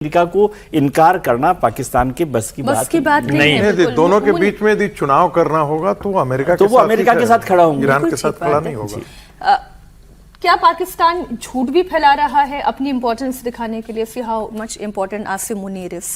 America को इनकार करना पाकिस्तान के बस की बात नहीं है। दोनों के बीच में यदि चुनाव करना होगा तो अमेरिका तो वो अमेरिका के साथ खड़ा होंगे, ईरान के साथ खड़ा नहीं होगा। क्या पाकिस्तान झूठ भी फैला रहा है अपनी इंपॉर्टेंस दिखाने के लिए? See how much important Asim Munir is?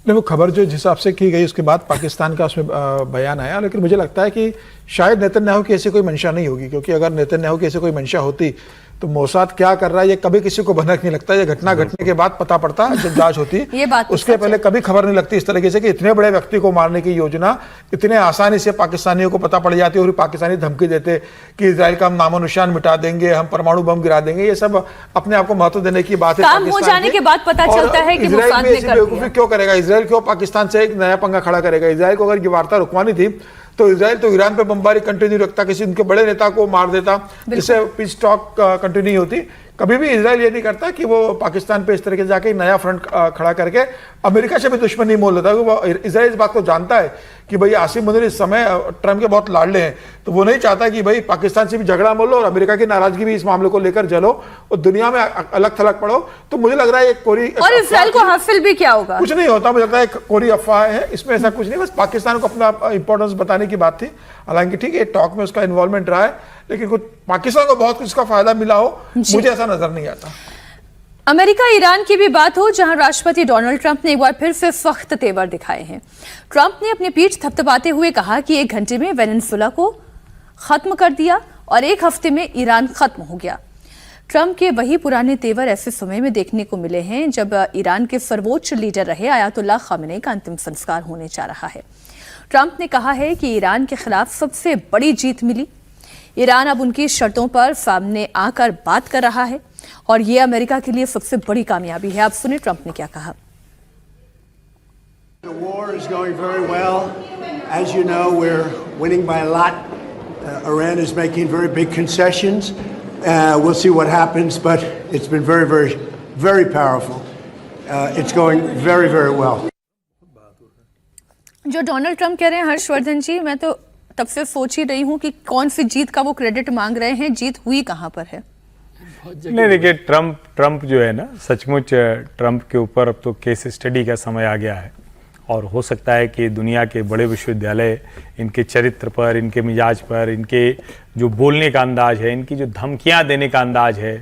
नहीं, वो खबर जो जिस हिसाब से की गई उसके बाद पाकिस्तान का उसमें बयान आया, लेकिन मुझे लगता है कि शायद नेतन्याहू की ऐसी कोई मंशा नहीं होगी, क्योंकि अगर नेतन्याहू की ऐसी कोई मंशा होती तो मोसाद क्या कर रहा है ये कभी किसी को भनक नहीं लगता। ये घटना घटने के बाद पता पड़ता जब जांच होती ये बात उसके पहले कभी खबर नहीं लगती इस तरीके से कि इतने बड़े व्यक्ति को मारने की योजना इतने आसानी से पाकिस्तानियों को पता पड़ जाती है और पाकिस्तानी धमकी देते कि इजराइल का हम नामो निशान मिटा देंगे, हम परमाणु बम गिरा देंगे। ये सब अपने आप को महत्व देने की बात है। काम हो जाने के बाद पता चलता है कि मोसाद ने कर दिया। क्यों करेगा इजराइल? क्यों पाकिस्तान से एक नया पंगा खड़ा करेगा? इजराइल को अगर ये वार्ता रुकवानी थी तो इजराइल तो ईरान पे बमबारी कंटिन्यू रखता, किसी उनके बड़े नेता को मार देता, जिससे पीस टॉक कंटिन्यू होती। कभी भी इजराइल ये नहीं करता कि वो पाकिस्तान पे इस तरीके से जाके नया फ्रंट खड़ा करके अमेरिका से भी दुश्मनी मोल लेता है। इजराइल इस बात को जानता है कि भाई आसिम मुनीर इस समय ट्रम्प के बहुत लाडले हैं, तो वो नहीं चाहता कि भाई पाकिस्तान से भी झगड़ा मोल लो और अमेरिका की नाराजगी भी इस मामले को लेकर जलो और दुनिया में अलग थलग पड़ो। तो मुझे लग रहा है कोरी और इजराइल को हासिल भी क्या होगा? कुछ नहीं होता, मुझे लगता है कोरी अफवाह है, इसमें ऐसा कुछ नहीं। बस पाकिस्तान को अपना इंपॉर्टेंस बताने की बात थी। हालांकि ठीक है टॉक में उसका इन्वॉल्वमेंट रहा है, लेकिन कुछ पाकिस्तान को बहुत कुछ इसका फायदा मिला हो मुझे ऐसा नजर नहीं आता। अमेरिका ईरान की भी बात हो, जहां राष्ट्रपति डोनाल्ड ट्रंप ने एक बार फिर से सख्त तेवर दिखाए हैं। ट्रंप ने अपनी पीठ थपथपाते हुए कहा कि 1 घंटे में वेनेजुएला को खत्म कर दिया और 1 हफ्ते में ईरान खत्म हो गया। ट्रंप के वही पुराने तेवर ऐसे समय में देखने को मिले हैं जब ईरान के सर्वोच्च लीडर रहे आयतुल्लाह खामेनी का अंतिम संस्कार होने जा रहा है। ट्रंप ने कहा है कि ईरान के खिलाफ सबसे बड़ी जीत मिली। ईरान अब उनकी शर्तों पर सामने आकर बात कर रहा है और यह अमेरिका के लिए सबसे बड़ी कामयाबी है। आप सुनिए ट्रंप ने क्या कहा। The war is going very well. As you know, we're winning by a lot. Iran is making very big concessions. We'll see what happens, but it's been very, very, very powerful. It's going very, very well. जो Donald Trump कह रहे हैं हर्षवर्धन जी, मैं तो तब से सोच ही रही हूं कि कौन सी जीत का वो क्रेडिट मांग रहे हैं, जीत हुई कहां पर है? नहीं देखिए, ट्रंप जो है ना, सचमुच ट्रंप के ऊपर अब तो केस स्टडी का समय आ गया है और हो सकता है कि दुनिया के बड़े विश्वविद्यालय इनके चरित्र पर, इनके मिजाज पर, इनके जो बोलने का अंदाज है, इनकी जो धमकियां देने का अंदाज है,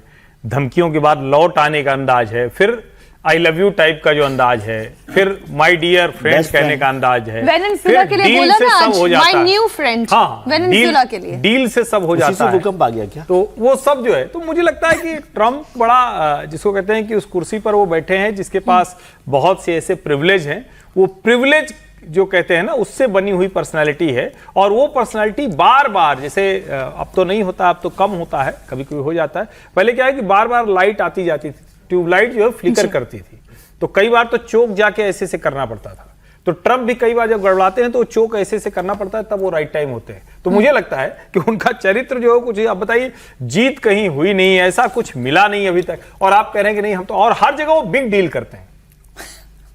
धमकियों के बाद लौट आने का अंदाज है, फिर आई लव यू टाइप का जो अंदाज है, फिर माय डियर फ्रेंड कहने का अंदाज है, वेनेजुएला के लिए बोला ना आज माय न्यू फ्रेंड। हाँ, वेनेजुएला के लिए डील से सब हो जाता है। भूकंप आ गया क्या? तो वो सब जो है, तो मुझे लगता है कि ट्रंप बड़ा जिसको कहते हैं कि उस कुर्सी पर वो बैठे हैं जिसके पास बहुत से ऐसे प्रिविलेज हैं। वो प्रिविलेज जो कहते हैं ना, उससे बनी हुई पर्सनालिटी है और वो पर्सनालिटी बार बार, जैसे अब तो नहीं होता, अब तो कम होता है, कभी कभी हो जाता है। पहले क्या है कि बार बार लाइट आती जाती थी, ट्यूबलाइट जो है फ्लिकर करती थी, तो कई बार तो चोक जाके ऐसे से करना पड़ता था। तो ट्रंप भी कई बार जब गड़बड़ाते हैं तो चोक ऐसे से करना पड़ता है, तब वो राइट टाइम होते हैं। तो मुझे लगता है कि उनका चरित्र जो है कुछ, अब बताइए, जीत कहीं हुई नहीं, ऐसा कुछ मिला नहीं अभी तक, और आप कह रहे हैं कि नहीं हम तो, और हर जगह वो बिग डील करते हैं।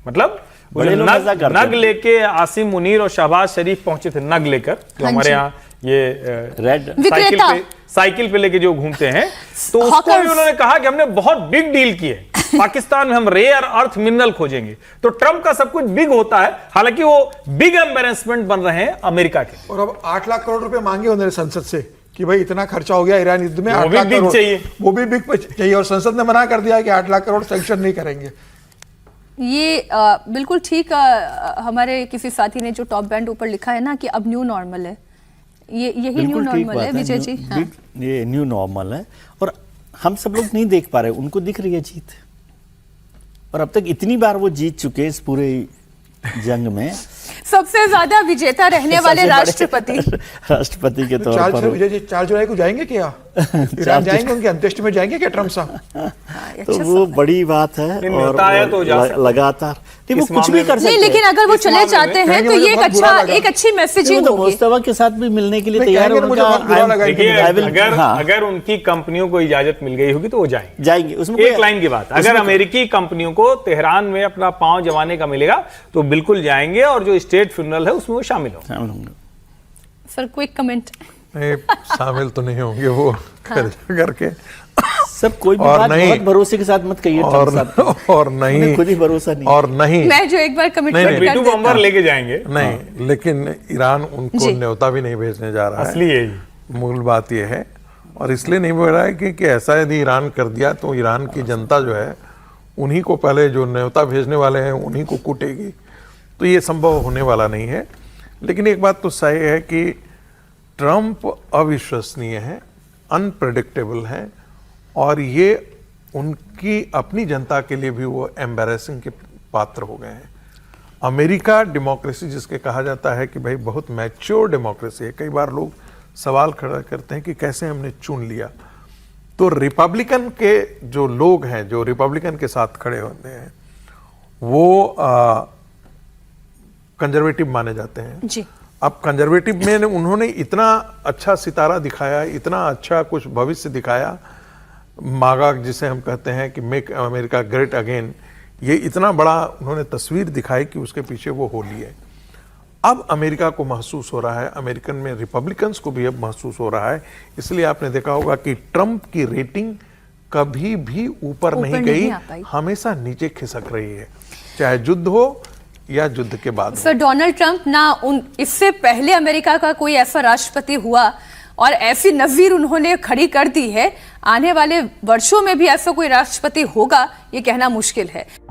मतलब नग लेके आसिम मुनीर और शहबाज शरीफ पहुंचे थे, नग लेकर, जो हमारे यहाँ ये रेड साइकिल पे लेके जो घूमते हैं, तो उसको भी उन्होंने कहा कि हमने बहुत बिग डील की है, पाकिस्तान में हम रेयर अर्थ मिनरल खोजेंगे। तो ट्रंप का सब कुछ बिग होता है, हालांकि वो बिग एम्बेरसमेंट बन रहे हैं अमेरिका के। और अब 8 लाख करोड़ रुपए मांगे उन्होंने संसद से कि भाई इतना खर्चा हो गया ईरान युद्ध में, 8 लाख करोड़ चाहिए, वो भी बिग चाहिए, और संसद ने मना कर दिया कि 8 लाख करोड़ सैंक्शन नहीं करेंगे। ये बिल्कुल ठीक। हमारे किसी साथी ने जो टॉप बैंड ऊपर लिखा है ना कि अब न्यू नॉर्मल है, यही न्यू नॉर्मल है विजय जी। हाँ। ये न्यू नॉर्मल है और हम सब लोग नहीं देख पा रहे, उनको दिख रही है जीत। और अब तक इतनी बार वो जीत चुके हैं इस पूरे जंग में, सबसे ज्यादा विजेता रहने वाले राष्ट्रपति तो के तौर पर। विजय जी 4 जुलाई को जाएंगे क्या ईरान? जाएंगे, उनके अंत्येष्टि में जाएंगे क्या ट्रंप साहब? तो वो बड़ी बात है और लगातार वो कुछ भी कर सकते हैं। लेकिन अगर वो चले जाते हैं तो ये एक अच्छी मैसेजिंग होगी। मुस्तफा के साथ भी मिलने के लिए तैयार है। अगर उनकी कंपनियों को इजाजत मिल गई होगी तो वो जाएंगे। उसमें एक लाइन की बात, अगर अमेरिकी कंपनियों को तेहरान में अपना पांव जमाने का मिलेगा तो बिल्कुल जाएंगे, और जो स्टेट फ्यूनरल है उसमें वो शामिल होंगे। Sir quick comment. शामिल तो नहीं होंगे वो, करके सब कोई भी और बात नहीं- बहुत भरोसे के साथ मत कहिए ट्रम्प साहब को। और नहीं उन्हें खुद ही भरोसा नहीं। और नहीं मैं जो एक बार कमिटमेंट कर बिटू देता बम्बर हूं। लेके जाएंगे। नहीं, लेकिन ईरान उनको जी। न्योता भी नहीं भेजने जा रहा है। असली यही मूल बात यह है, और इसलिए नहीं बोल रहा है कि ऐसा यदि ईरान कर दिया तो ईरान की जनता जो है उन्हीं को पहले, जो न्योता भेजने वाले हैं उन्हीं को कूटेगी। तो ये संभव होने वाला नहीं है। लेकिन एक बात तो सही है कि ट्रंप अविश्वसनीय है, अनप्रेडिक्टेबल है, और ये उनकी अपनी जनता के लिए भी वो एम्बैरेसिंग के पात्र हो गए हैं। अमेरिका डेमोक्रेसी जिसके कहा जाता है कि भाई बहुत मैच्योर डेमोक्रेसी है, कई बार लोग सवाल खड़ा करते हैं कि कैसे हमने चुन लिया। तो रिपब्लिकन के जो लोग हैं, जो रिपब्लिकन के साथ खड़े होते हैं, वो कंजर्वेटिव माने जाते हैं। जी। अब कंजर्वेटिव में उन्होंने इतना अच्छा सितारा दिखाया, इतना अच्छा कुछ भविष्य दिखाया, मागा जिसे हम कहते हैं कि मेक अमेरिका ग्रेट अगेन, ये इतना बड़ा उन्होंने तस्वीर दिखाई कि उसके पीछे वो होली है। अब अमेरिका को महसूस हो रहा है, अमेरिकन में रिपब्लिकन्स को भी अब महसूस हो रहा है। इसलिए आपने देखा होगा कि ट्रंप की रेटिंग कभी भी ऊपर नहीं गई, आ पाई। हमेशा नीचे खिसक रही है, चाहे युद्ध हो या युद्ध के बाद हो। सर, डोनाल्ड ट्रंप ना इससे पहले अमेरिका का कोई ऐसा राष्ट्रपति हुआ और ऐसी नज़ीर उन्होंने खड़ी कर दी है, आने वाले वर्षों में भी ऐसा कोई राष्ट्रपति होगा ये कहना मुश्किल है।